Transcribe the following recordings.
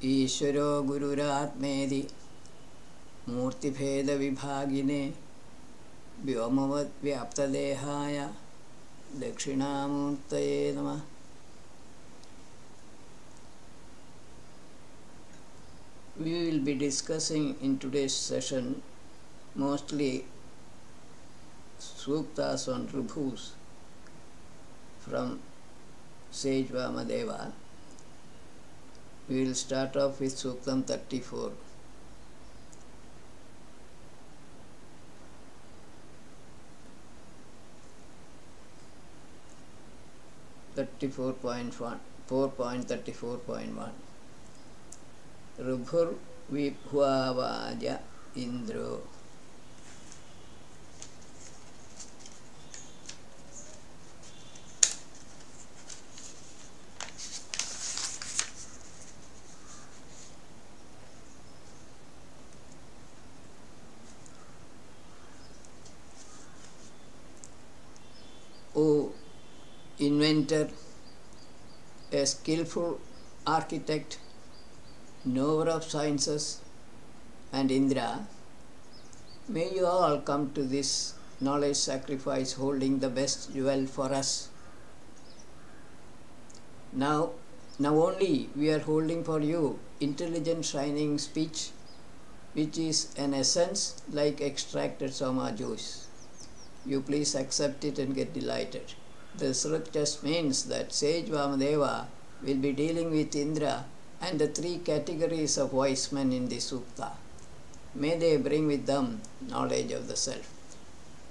ईश्वरो गुरुरात्मेति मूर्तिभेदविभागिने व्योमवद्व्याप्तदेहाय दक्षिणामूर्तये नमः. We will be discussing in today's session mostly Suktas on Ribhus from Sage Vamadeva. We will start off with Suktam 34. 4.34.1 Ribhur Vibhwavaja Indro. O inventor, a skillful architect, knower of sciences, and Indra, may you all come to this knowledge sacrifice holding the best jewel for us. Now only we are holding for you intelligent shining speech, which is an essence like extracted soma juice. You please accept it and get delighted. This just means that Sage Vamadeva will be dealing with Indra and the three categories of wise men in the Sukta. May they bring with them knowledge of the self.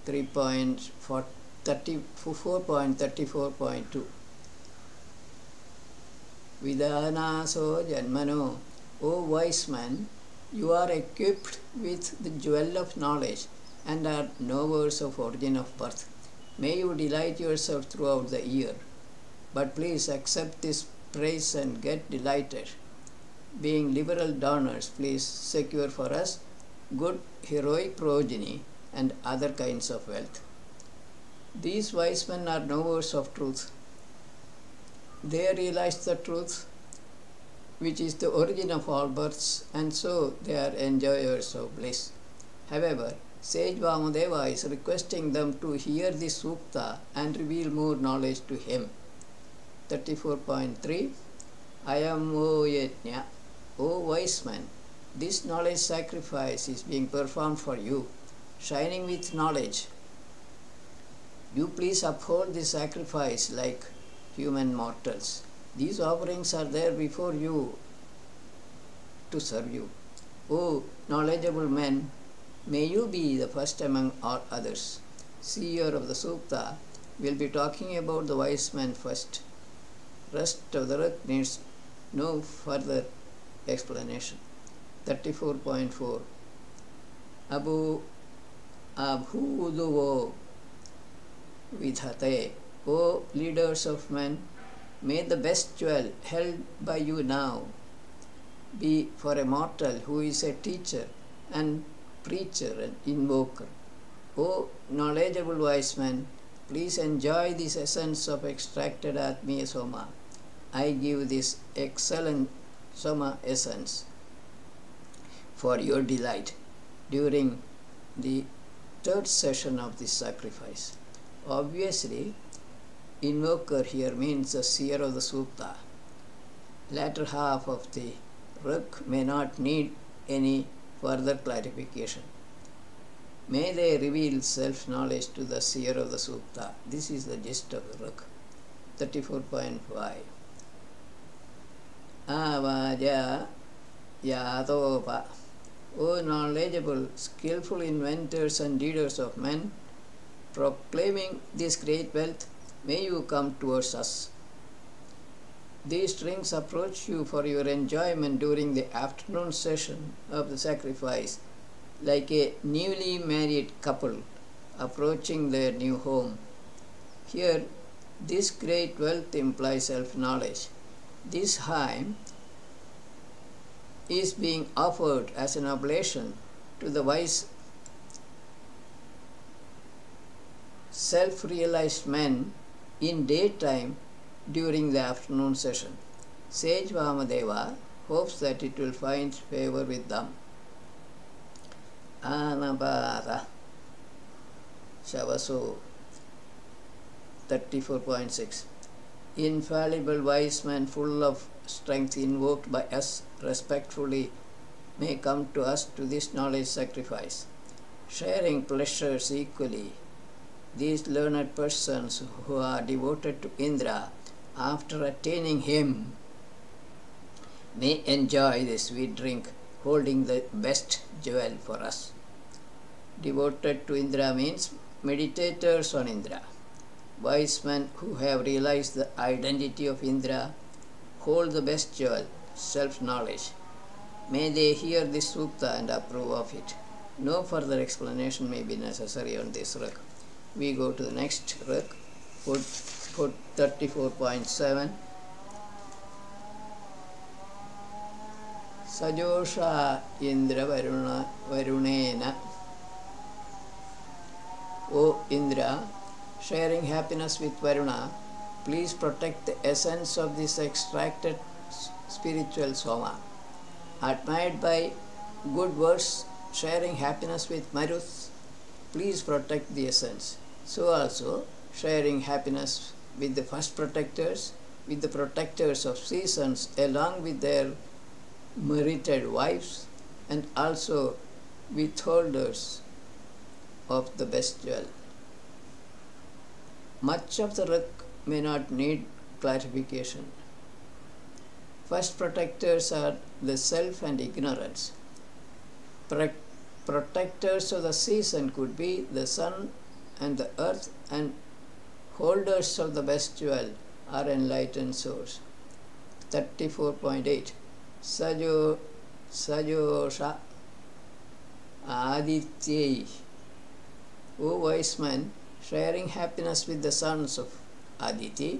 4.34.2 Vidanaso Janmano. O wise man, you are equipped with the jewel of knowledge and are knowers of origin of birth. May you delight yourself throughout the year. But please accept this praise and get delighted. Being liberal donors, please secure for us good heroic progeny and other kinds of wealth. These wise men are knowers of truth. They realize the truth, which is the origin of all births, and so they are enjoyers of bliss. However, Sage Vamadeva is requesting them to hear this Sukta and reveal more knowledge to him. 34.3 Ayam O Yajna. O wise man, this knowledge sacrifice is being performed for you, shining with knowledge. You please uphold this sacrifice like human mortals. These offerings are there before you to serve you. O knowledgeable men, may you be the first among all others. Seer of the Sukta will be talking about the wise man first. Rest of the earth needs no further explanation. 34.4 Abu Abhuduvo Vidhate. O leaders of men, may the best jewel held by you now be for a mortal who is a teacher and preacher and invoker. O knowledgeable wise man, please enjoy this essence of extracted Atmiya Soma. I give this excellent Soma essence for your delight during the third session of this sacrifice. Obviously, invoker here means the seer of the Sukta. Latter half of the Ruk may not need any further clarification. May they reveal self-knowledge to the seer of the Sukta. This is the gist of the Ruk. 34.5 Avaja Yatopa. O knowledgeable, skillful inventors and leaders of men, proclaiming this great wealth, may you come towards us. These strings approach you for your enjoyment during the afternoon session of the sacrifice, like a newly married couple approaching their new home. Here, this great wealth implies self-knowledge. This hymn is being offered as an oblation to the wise self-realized men in daytime during the afternoon session. Sage Vamadeva hopes that it will find favor with them. Anabada Shavaso 34.6. Infallible wise man full of strength invoked by us respectfully may come to us to this knowledge sacrifice, sharing pleasures equally. These learned persons who are devoted to Indra after attaining him may enjoy the sweet drink holding the best jewel for us. Devoted to Indra means meditators on Indra. Wise men who have realized the identity of Indra hold the best jewel, self-knowledge. May they hear this sukta and approve of it. No further explanation may be necessary on this rak. We go to the next rak, put 34.7. Sajosha Indra Varunena. O Indra, sharing happiness with Varuna, please protect the essence of this extracted spiritual soma. Admired by good words, sharing happiness with Maruth, please protect the essence. So also, sharing happiness with the first protectors, with the protectors of seasons, along with their merited wives, and also withholders of the best jewel. Much of the rak may not need clarification. First protectors are the self and ignorance. Protectors of the season could be the sun and the earth, and holders of the best jewel are enlightened souls. 34.8. Sajosha Adityai. O wise man, sharing happiness with the sons of Aditi,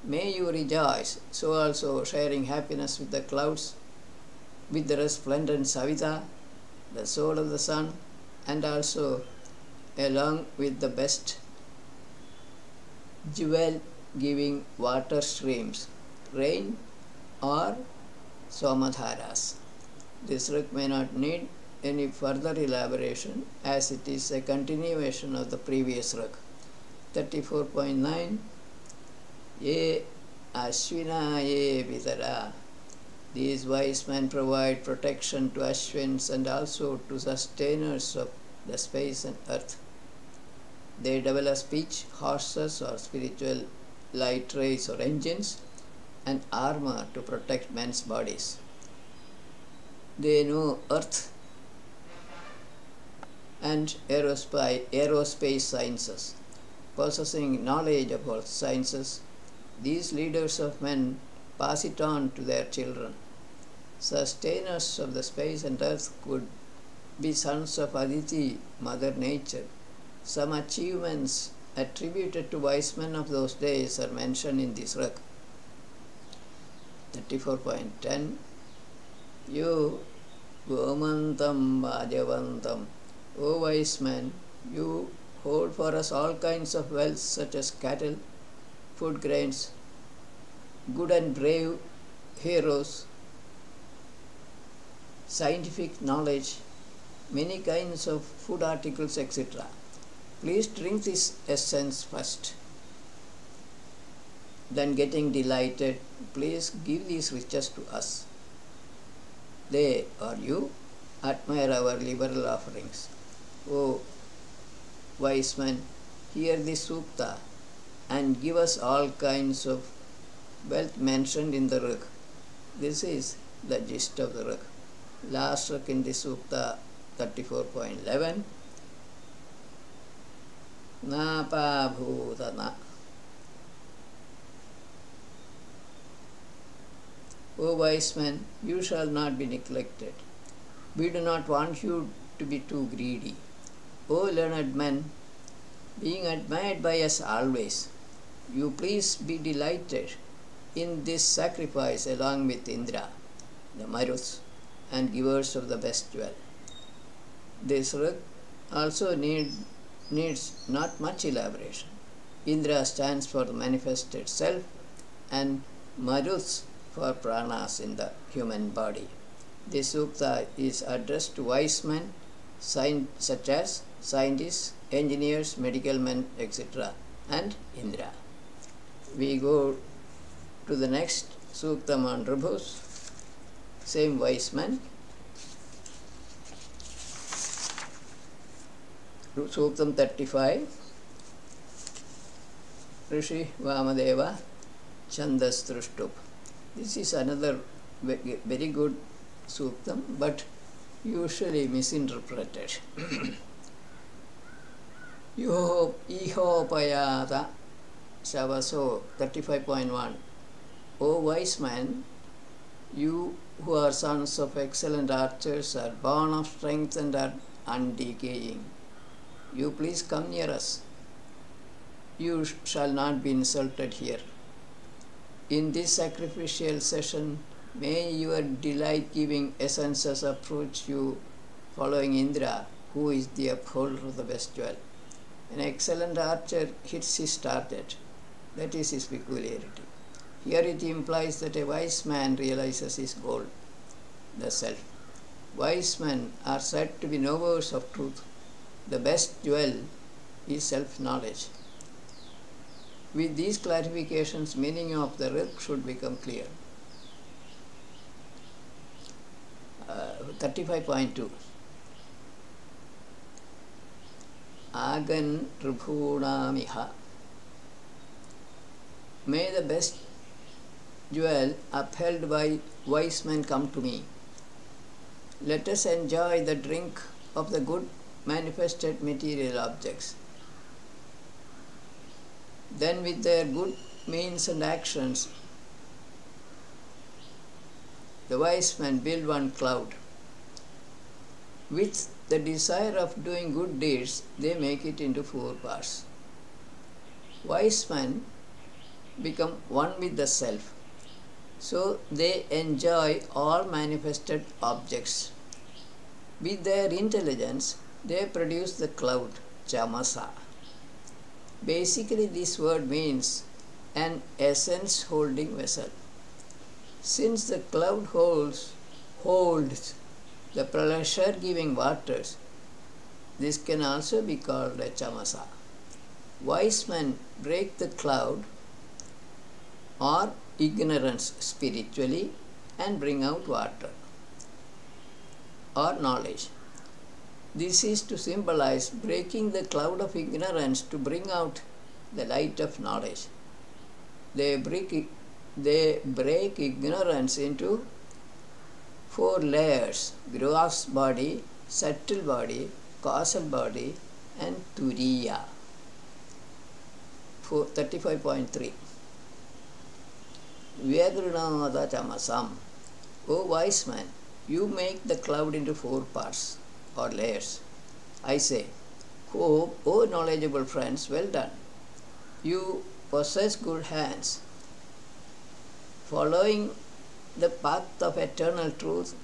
may you rejoice. So also sharing happiness with the clouds, with the resplendent Savita, the soul of the sun, and also along with the best jewel giving water streams, rain or somadharas. This rak may not need any further elaboration, as it is a continuation of the previous rak. 34.9. Ye Ashvina ye Vidara. These wise men provide protection to Ashwins and also to sustainers of the space and earth. They develop speech, horses or spiritual light rays or engines, and armor to protect men's bodies. They know earth and aerospace sciences. Possessing knowledge about sciences, these leaders of men pass it on to their children. Sustainers of the space and earth could be sons of Aditi, Mother Nature. Some achievements attributed to wise men of those days are mentioned in this rak. 34.10. You Gomantam Vajavantam. O wise man, you hold for us all kinds of wealth such as cattle, food grains, good and brave heroes, scientific knowledge, many kinds of food articles, etc. Please drink this essence first. Then getting delighted, please give these riches to us. They or you admire our liberal offerings. O wise man, hear this sukta and give us all kinds of wealth mentioned in the rak. This is the gist of the rak. Last rak in this sukta, 34.11. Napa bhutana. O wise man, you shall not be neglected. We do not want you to be too greedy. O learned men, being admired by us always, you please be delighted in this sacrifice along with Indra, the Maruths, and givers of the best jewel. This rak also needs not much elaboration. Indra stands for the manifested self, and Maruths for pranas in the human body. This sukta is addressed to wise men such as scientists, engineers, medical men, etc. and Indra. We go to the next suktam on Ribhus, same wise man. Suktam 35. Rishi Vamadeva Chandas Trushtup. This is another very good suktam, but usually misinterpreted. Ihopayata Shavaso 35.1. O wise man, you who are sons of excellent archers are born of strength and are undecaying. You please come near us. You shall not be insulted here. In this sacrificial session, may your delight-giving essences approach you, following Indra, who is the upholder of the best jewel. An excellent archer hits his target. That is his peculiarity. Here it implies that a wise man realizes his goal, the self. Wise men are said to be knowers of truth. The best jewel is self-knowledge. With these clarifications, meaning of the rig should become clear. 35.2. Agan Ribhunamiha. May the best jewel upheld by wise men come to me. Let us enjoy the drink of the good manifested material objects. Then with their good means and actions, the wise men build one cloud. With the desire of doing good deeds, they make it into 4 parts. Wise men become one with the self, so they enjoy all manifested objects. With their intelligence, they produce the cloud, chamasa. Basically, this word means an essence holding vessel. Since the cloud holds the pleasure-giving waters, this can also be called a chamasa. Wise men break the cloud or ignorance spiritually and bring out water or knowledge. This is to symbolize breaking the cloud of ignorance to bring out the light of knowledge. They break ignorance into 4 layers: gross body, subtle body, causal body, and turiya. 35.3. Vyagrinamada chamasam. O wise man, you make the cloud into 4 parts or layers. I say, O knowledgeable friends, well done. You possess good hands. Following the path of eternal truth,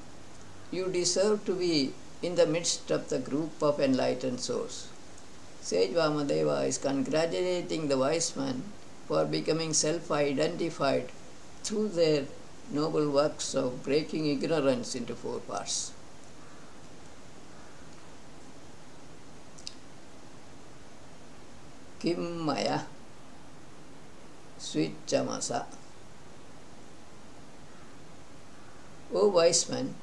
you deserve to be in the midst of the group of enlightened souls. Sage Vamadeva is congratulating the wise man for becoming self-identified through their noble works of breaking ignorance into 4 parts. Kim Maya Switchamasa. O wise man,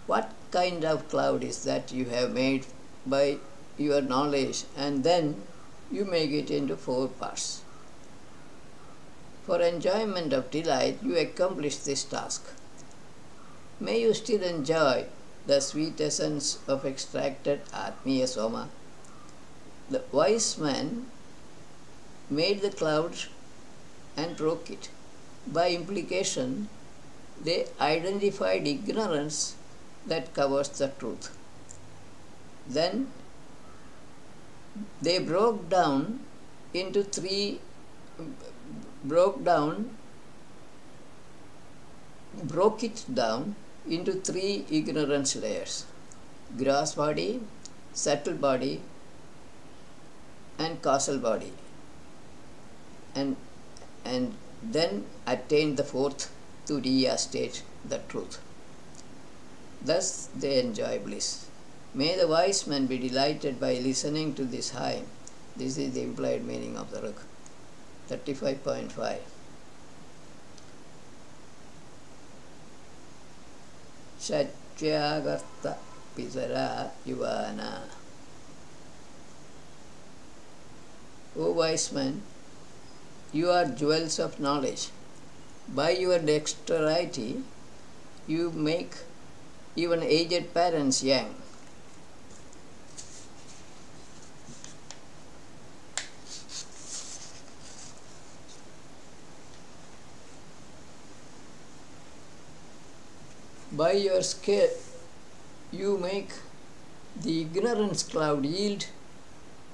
what kind of cloud is that you have made by your knowledge, and then you make it into 4 parts? For enjoyment of delight, you accomplish this task. May you still enjoy the sweet essence of extracted Atmiya Soma. The wise man made the cloud and broke it. By implication, they identified ignorance that covers the truth. Then they broke it down into 3 ignorance layers: gross body, subtle body, and causal body, and then attained the 4th Turiya state, the truth. Thus they enjoy bliss. May the wise man be delighted by listening to this hymn. This is the implied meaning of the Ruk. 35.5. Shatyagartha Pisara Yuvana. O wise man, you are jewels of knowledge. By your dexterity, you make even aged parents young. By your skill, you make the ignorance cloud yield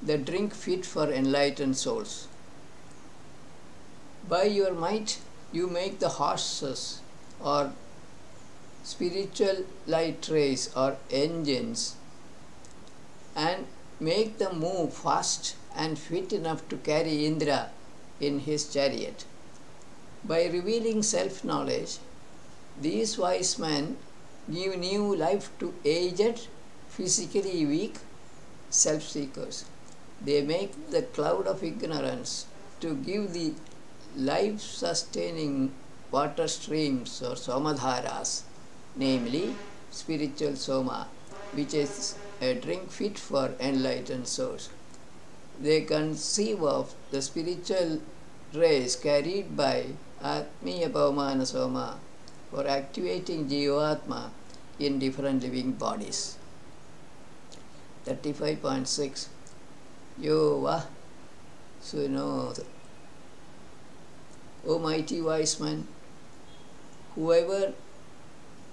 the drink fit for enlightened souls. By your might, you make the horses or spiritual light rays or engines and make them move fast and fit enough to carry Indra in his chariot. By revealing self-knowledge, these wise men give new life to aged, physically weak self-seekers. They make the cloud of ignorance to give the life-sustaining water streams or somadharas, namely spiritual soma, which is a drink fit for enlightened souls. They conceive of the spiritual rays carried by Atmiya Pavamana Soma for activating Jivatma in different living bodies. 35.6. Yo va sunod. O mighty wise man, whoever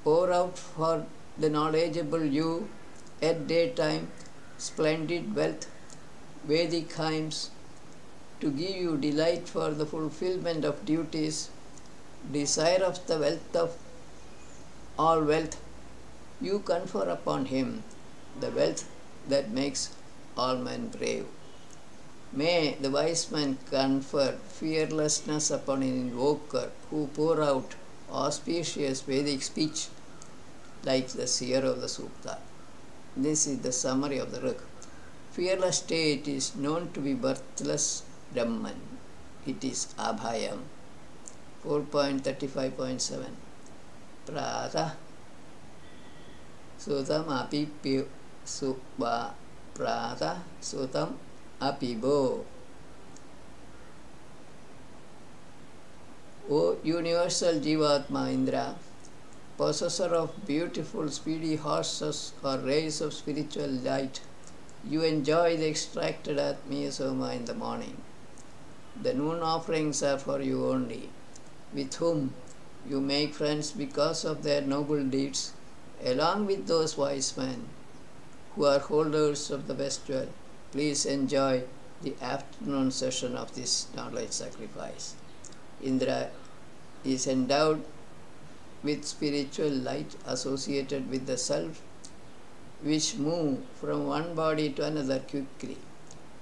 pour out for the knowledgeable you at daytime splendid wealth, Vedic hymns, to give you delight for the fulfillment of duties, desire of the wealth of all wealth, you confer upon him the wealth that makes all men brave. May the wise man confer fearlessness upon an invoker who pour out auspicious Vedic speech like the seer of the Sukta. This is the summary of the Ruk. Fearless state is known to be birthless Brahman. It is Abhayam. 4.35.7. Prata Sutam Api Subha Prata Sutam Apibo. O universal Jivatma Indra, possessor of beautiful speedy horses or rays of spiritual light, you enjoy the extracted Atmiya Soma in the morning. The noon offerings are for you only, with whom you make friends because of their noble deeds, along with those wise men who are holders of the best jewel. Please enjoy the afternoon session of this knowledge sacrifice. Indra is endowed with spiritual light associated with the self, which move from one body to another quickly.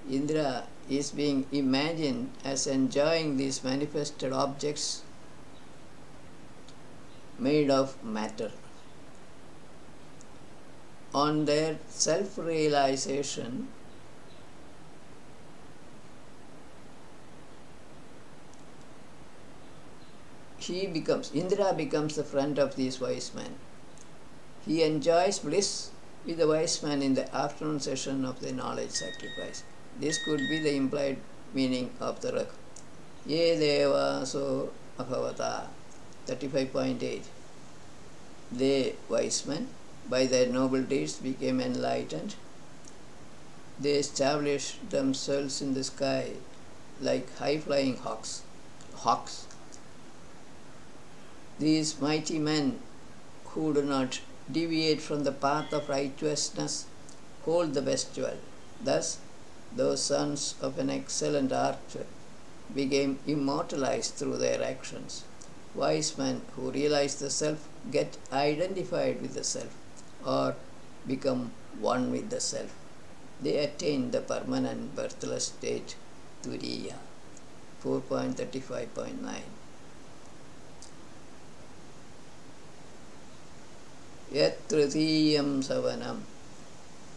Indra is being imagined as enjoying these manifested objects made of matter. On their self-realization, Indra becomes the friend of these wise men. He enjoys bliss with the wise man in the afternoon session of the knowledge sacrifice. This could be the implied meaning of the Ruk. Ye deva so abhavata. 35.8. They, wise men, by their noble deeds became enlightened. They established themselves in the sky like high-flying hawks. These mighty men who do not deviate from the path of righteousness hold the best jewel. Thus, those sons of an excellent archer became immortalized through their actions. Wise men who realize the self get identified with the self or become one with the self. They attain the permanent birthless state, Turiya. 4.35.9. yat tritiyam savanam.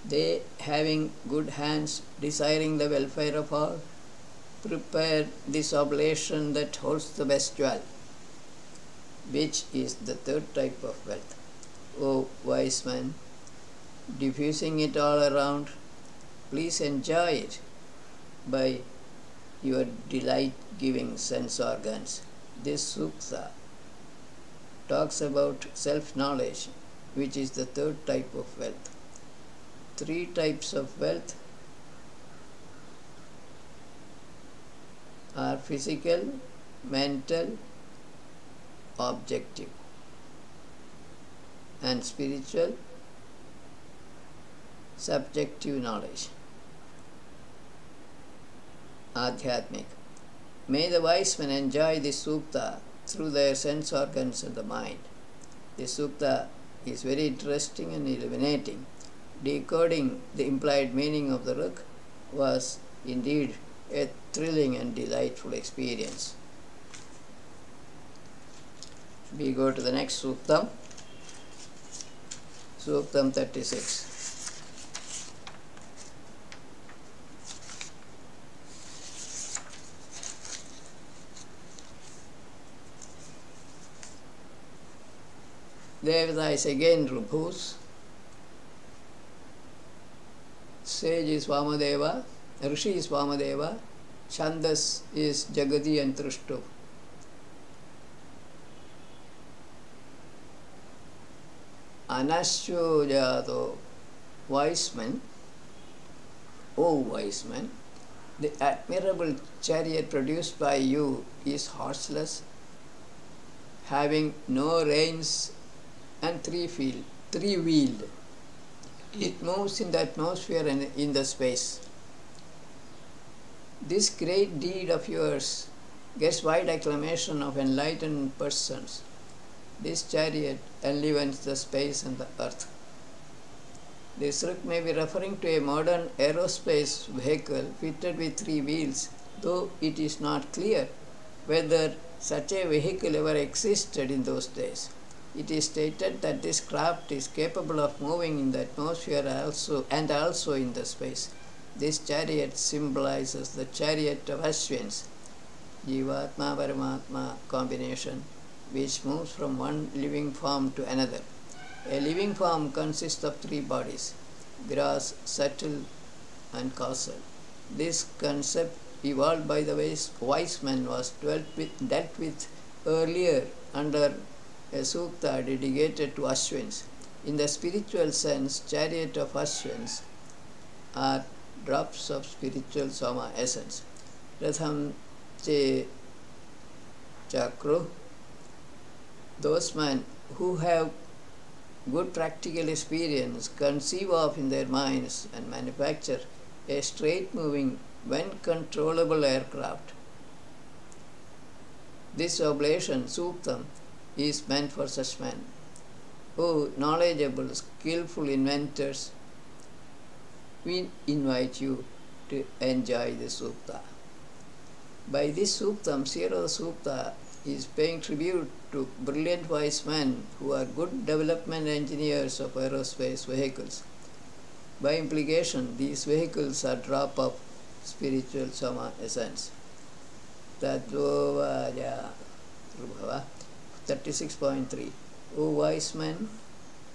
They, having good hands, desiring the welfare of all, prepare this oblation that holds the best jewel, which is the third type of wealth. O wise man, diffusing it all around, please enjoy it by your delight-giving sense organs. This sukta talks about self-knowledge, which is the third type of wealth. Three types of wealth are physical, mental, objective, and spiritual, subjective knowledge, adhyatmic. May the wise men enjoy this sukta through their sense organs and the mind. This sukta is very interesting and illuminating. Decoding the implied meaning of the Rig was indeed a thrilling and delightful experience. We go to the next Suktam, Suktam 36. Devata is again Rubhus, sage is Vamadeva, Rishi is Vamadeva, Chandas is Jagadi and Trishtu. Anashyojato, wise men, O wise men, the admirable chariot produced by you is horseless, having no reins and three-wheeled. It moves in the atmosphere and in the space. This great deed of yours gets wide acclamation of enlightened persons. This chariot enlivens the space and the earth. This Rig may be referring to a modern aerospace vehicle fitted with three wheels, though it is not clear whether such a vehicle ever existed in those days. It is stated that this craft is capable of moving in the atmosphere and also in the space. This chariot symbolizes the chariot of Ashwins, Jivatma Paramatma combination, which moves from one living form to another. A living form consists of three bodies, gross, subtle, and causal. This concept, evolved by the wise men, was dealt with earlier under a sukta dedicated to Ashwins. In the spiritual sense, chariot of Ashwins are drops of spiritual Soma essence. Ratham che chakru, those men who have good practical experience conceive of in their minds and manufacture a straight moving, when controllable aircraft. This oblation, suktam, is meant for such men. O knowledgeable, skillful inventors, we invite you to enjoy the sukta. By this suktam, Siro Sukta is paying tribute to brilliant wise men who are good development engineers of aerospace vehicles. By implication, these vehicles are drop of spiritual Soma essence. Tadvovaja Rubhava 36.3. O wise men,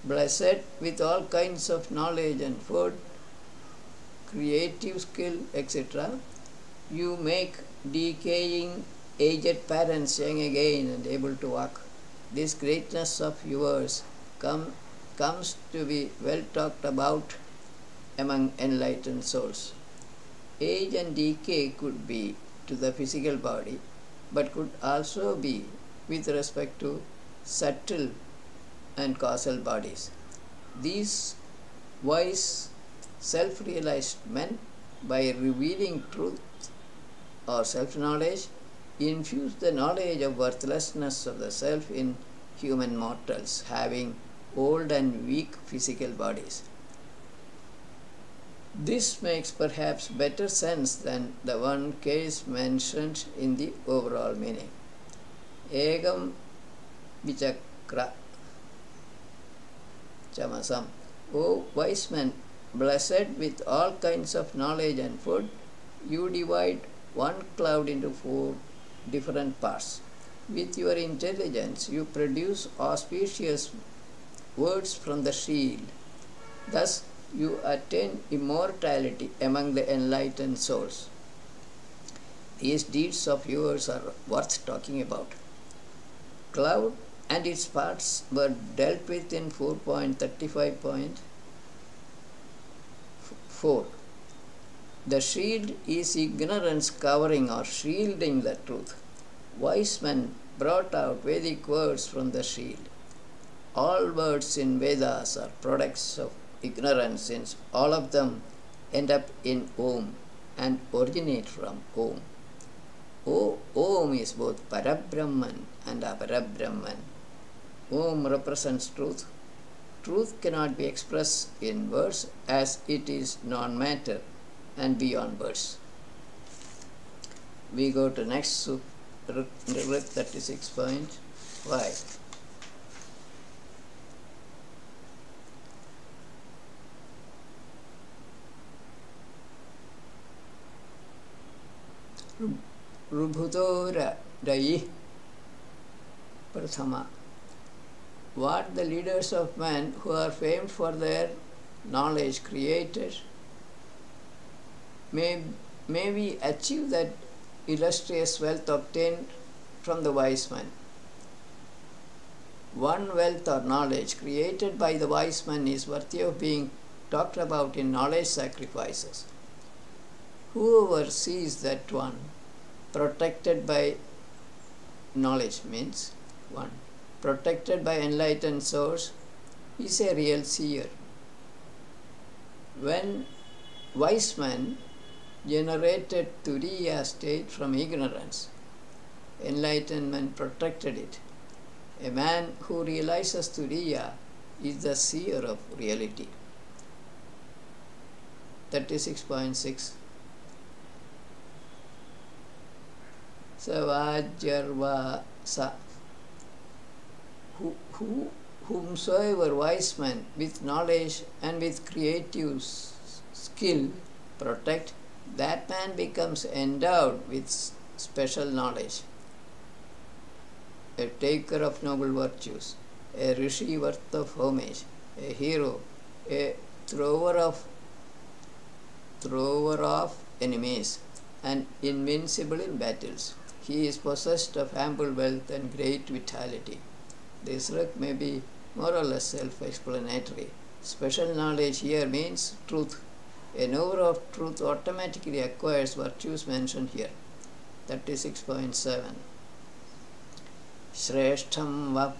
blessed with all kinds of knowledge and food, creative skill, etc., you make decaying aged parents young again and able to walk. This greatness of yours comes to be well talked about among enlightened souls. Age and decay could be to the physical body, but could also be with respect to subtle and causal bodies. These wise, self-realized men, by revealing truth or self-knowledge, infuse the knowledge of worthlessness of the self in human mortals, having old and weak physical bodies. This makes perhaps better sense than the one case mentioned in the overall meaning. Egam vichakra. chamasam. O wise man, blessed with all kinds of knowledge and food, you divide one cloud into 4 different parts. With your intelligence, you produce auspicious words from the shield. Thus, you attain immortality among the enlightened souls. These deeds of yours are worth talking about. Cloud and its parts were dealt with in 4.35.4. The shield is ignorance covering or shielding the truth. Wise men brought out Vedic words from the shield. All words in Vedas are products of ignorance, since all of them end up in Om and originate from Om. Om is both Parabrahman and Aparabrahman. Om represents truth. Truth cannot be expressed in words, as it is non-matter and beyond words. We go to next Rig 36.5. Rubhutora Dai Prathama. What the leaders of men who are famed for their knowledge created, may we achieve that illustrious wealth obtained from the wise man. One wealth or knowledge created by the wise man is worthy of being talked about in knowledge sacrifices. Whoever sees that one protected by knowledge, means one protected by enlightened source, is a real seer. When wise man generated Turiya state from ignorance, enlightenment protected it. A man who realizes Turiya is the seer of reality. 36.6. Savajjarva sa. Whomsoever wise man with knowledge and with creative skill protect, that man becomes endowed with special knowledge, a taker of noble virtues, a rishi worth of homage, a hero, a thrower of enemies, and invincible in battles. He is possessed of ample wealth and great vitality. This rig may be more or less self-explanatory. Special knowledge here means truth. A knower of truth automatically acquires virtues mentioned here. 36.7. Shreshtham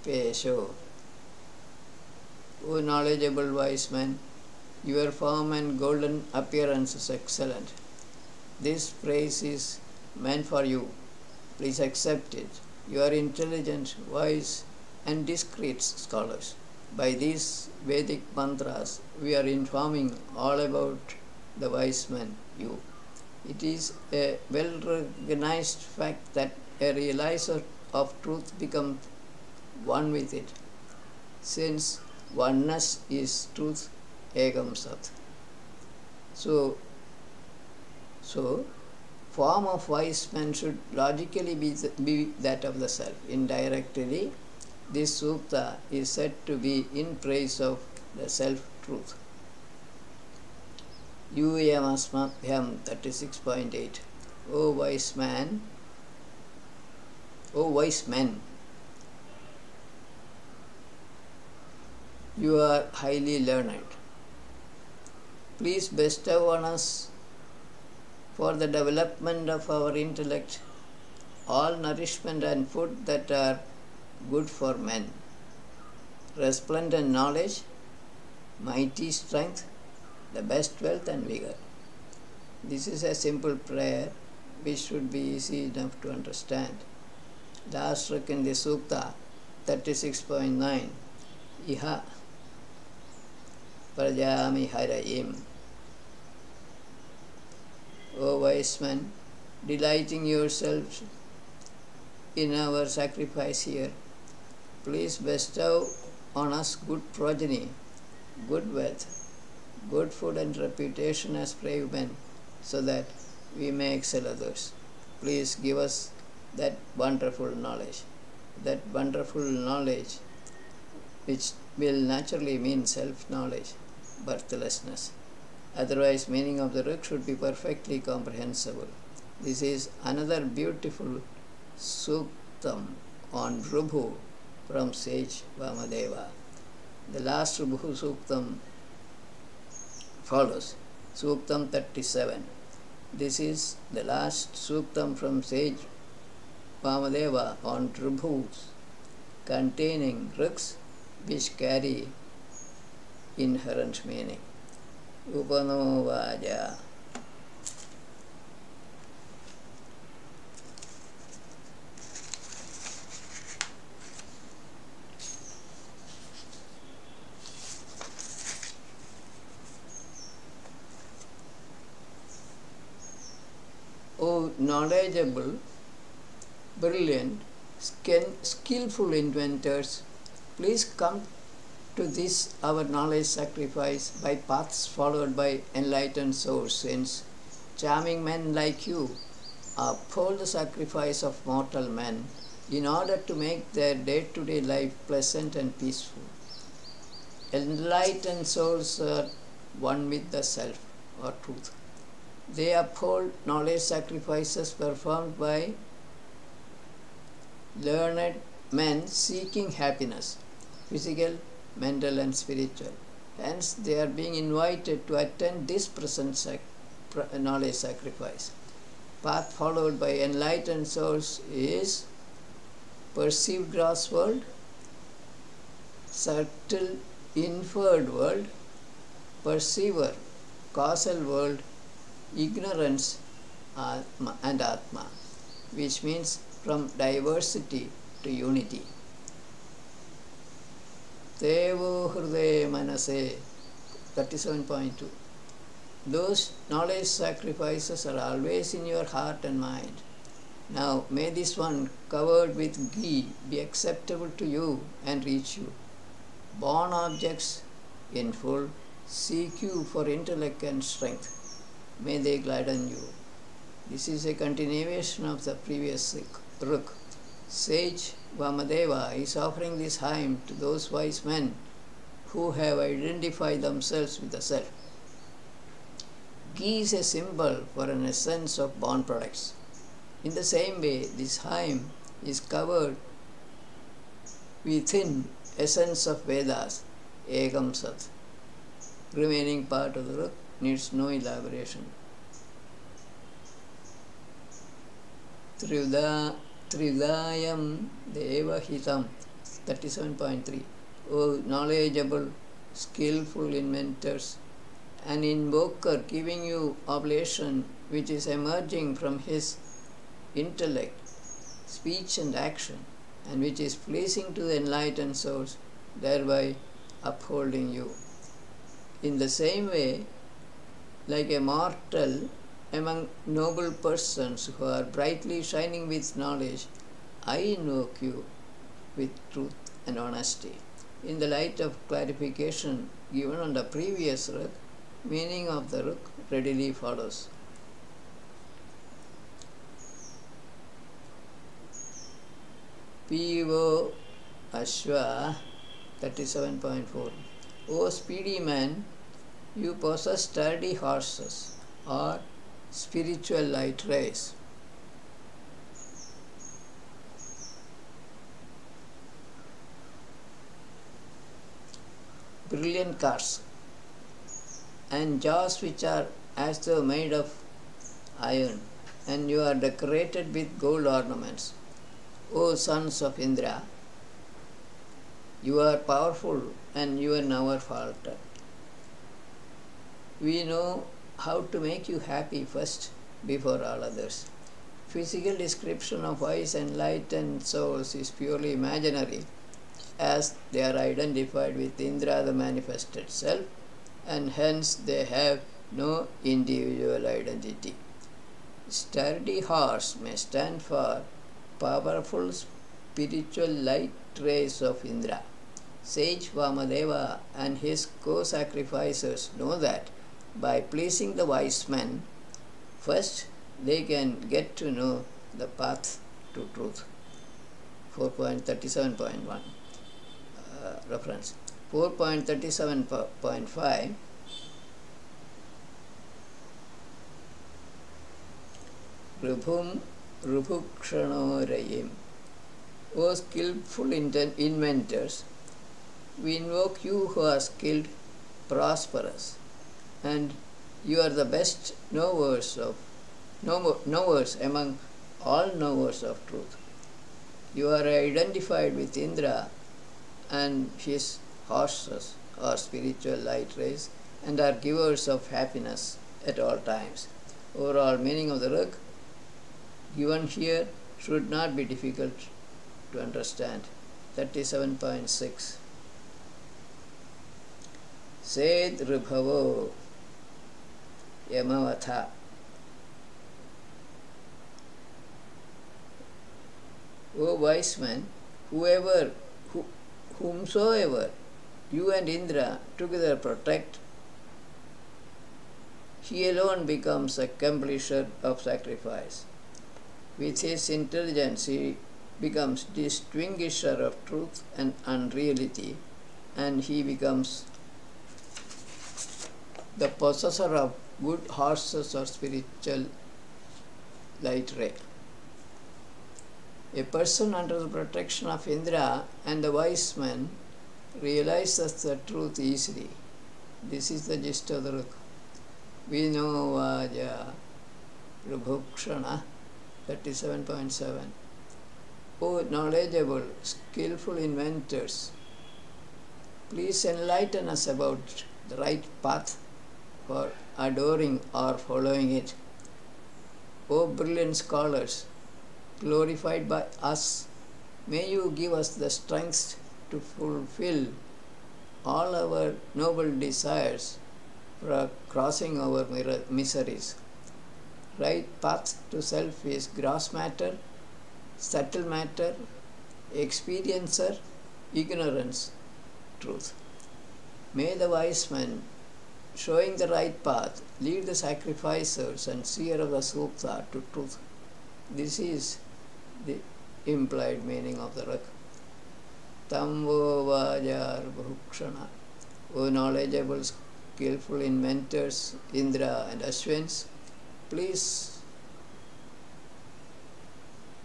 Vapesho. O knowledgeable wise man, your form and golden appearance is excellent. This praise is meant for you. Please accept it. You are intelligent, wise, and discreet scholars. By these Vedic mantras, we are informing all about the wise man, you. It is a well-recognized fact that a realizer of truth becomes one with it, since oneness is truth, Ekam Sat. So, form of wise man should logically be that of the self. Indirectly, this sukta is said to be in praise of the self-truth. Yuyam Asmabhyam 36.8. O wise man, O wise men, you are highly learned. Please bestow on us, for the development of our intellect, all nourishment and food that are good for men, resplendent knowledge, mighty strength, the best wealth and vigor. This is a simple prayer which should be easy enough to understand. Last rig in the Sukta 36.9. Iha Prajami Harayim. O wise man, delighting yourselves in our sacrifice here, please bestow on us good progeny, good wealth, good food and reputation as brave men, so that we may excel others. Please give us that wonderful knowledge which will naturally mean self-knowledge, birthlessness. Otherwise, meaning of the Ruk should be perfectly comprehensible. This is another beautiful Suktam on Rubhu from sage Vamadeva. The last Rubhu Suktam follows, Suktam 37. This is the last Suktam from sage Vamadeva on Rubhus, containing Ruks which carry inherent meaning. Upano Vaja. O knowledgeable, brilliant, skillful inventors, please come to this our knowledge sacrifice by paths followed by enlightened souls, since charming men like you uphold the sacrifice of mortal men in order to make their day-to-day life pleasant and peaceful. Enlightened souls are one with the self or truth. They uphold knowledge sacrifices performed by learned men seeking happiness, physical, mental and spiritual. Hence, they are being invited to attend this present knowledge sacrifice. Path followed by enlightened souls is perceived gross world, subtle inferred world, perceiver, causal world, ignorance and Atma, which means from diversity to unity. Devo Hrude Manase 37.2. Those knowledge sacrifices are always in your heart and mind. Now may this one covered with ghee be acceptable to you and reach you. Born objects in full seek you for intellect and strength. May they gladden you. This is a continuation of the previous Ruk. Sage Vamadeva is offering this hymn to those wise men who have identified themselves with the self. Ghee is a symbol for an essence of born products. In the same way, this hymn is covered within essence of Vedas, Ekam Sat. Remaining part of the Ruk needs no elaboration. Tridayam Devahitam 37.3. O knowledgeable, skillful inventors, an invoker giving you oblation which is emerging from his intellect, speech and action, and which is pleasing to the enlightened souls, thereby upholding you. In the same way, like a mortal among noble persons who are brightly shining with knowledge, I invoke you with truth and honesty. In the light of clarification given on the previous Ruk, meaning of the Ruk readily follows. P.O. Ashwa 37.4. O speedy man, you possess sturdy horses or spiritual light rays. Brilliant cars and jaws which are as though made of iron, and you are decorated with gold ornaments. O sons of Indra, you are powerful and you never falter. We know how to make you happy first before all others. Physical description of wise enlightened souls is purely imaginary, as they are identified with Indra, the manifested self, and hence they have no individual identity. Sturdy horse may stand for powerful spiritual light rays of Indra. Sage Vamadeva and his co-sacrificers know that by pleasing the wise men, first they can get to know the path to truth. 4.37.1 reference. 4.37.5 Rubhum Rubhukshanorayim. O skillful inventors, we invoke you who are skilled, prosperous, and you are the best knowers among all knowers of truth. You are identified with Indra and his horses or spiritual light rays and are givers of happiness at all times. Overall meaning of the Rug given here should not be difficult to understand. 37.6 Sed Rubhavo Yamavatha. O wise man, whomsoever you and Indra together protect, he alone becomes a accomplisher of sacrifice. With his intelligence he becomes distinguisher of truth and unreality, and he becomes the possessor of good horses or spiritual light ray. A person under the protection of Indra and the wise men realizes the truth easily. This is the gist of the Ruk. Vinovaja Rubhukshana 37.7 O knowledgeable, skillful inventors, please enlighten us about the right path for adoring or following it. O brilliant scholars, glorified by us, may you give us the strength to fulfill all our noble desires for crossing our miseries. Right path to self is gross matter, subtle matter, experiencer, ignorance, truth. May the wise men, showing the right path, lead the sacrificers and seer of the Sukta to truth. This is the implied meaning of the Rak. Tamvo Vajar Bhukshana. O knowledgeable, skillful inventors, Indra and Ashwins, please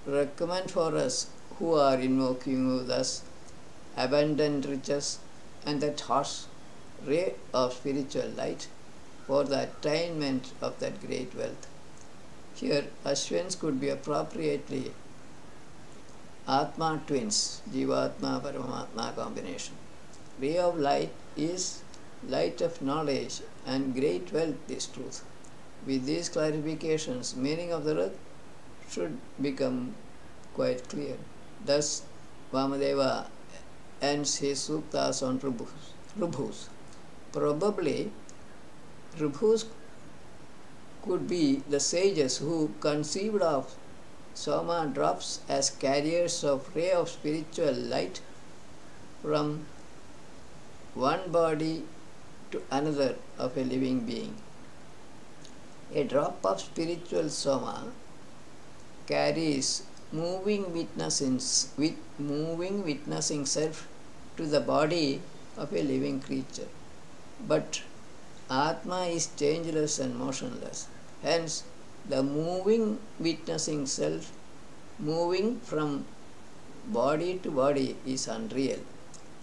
recommend for us who are invoking you thus abundant riches and that horse ray of spiritual light for the attainment of that great wealth. Here Ashwins could be appropriately Atma twins, Jivatma Paramatma combination. Ray of light is light of knowledge and great wealth is truth. With these clarifications, meaning of the Rag should become quite clear. Thus, Vamadeva ends his suktas on Rubhus. Probably, Rubhus could be the sages who conceived of Soma drops as carriers of ray of spiritual light from one body to another of a living being. A drop of spiritual Soma carries moving witnessing self to the body of a living creature. But Atma is changeless and motionless. Hence, the moving witnessing self moving from body to body is unreal,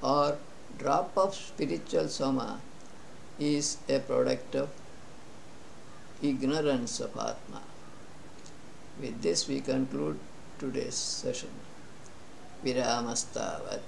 or drop of spiritual Soma is a product of ignorance of Atma. With this we conclude today's session. Viramastavat.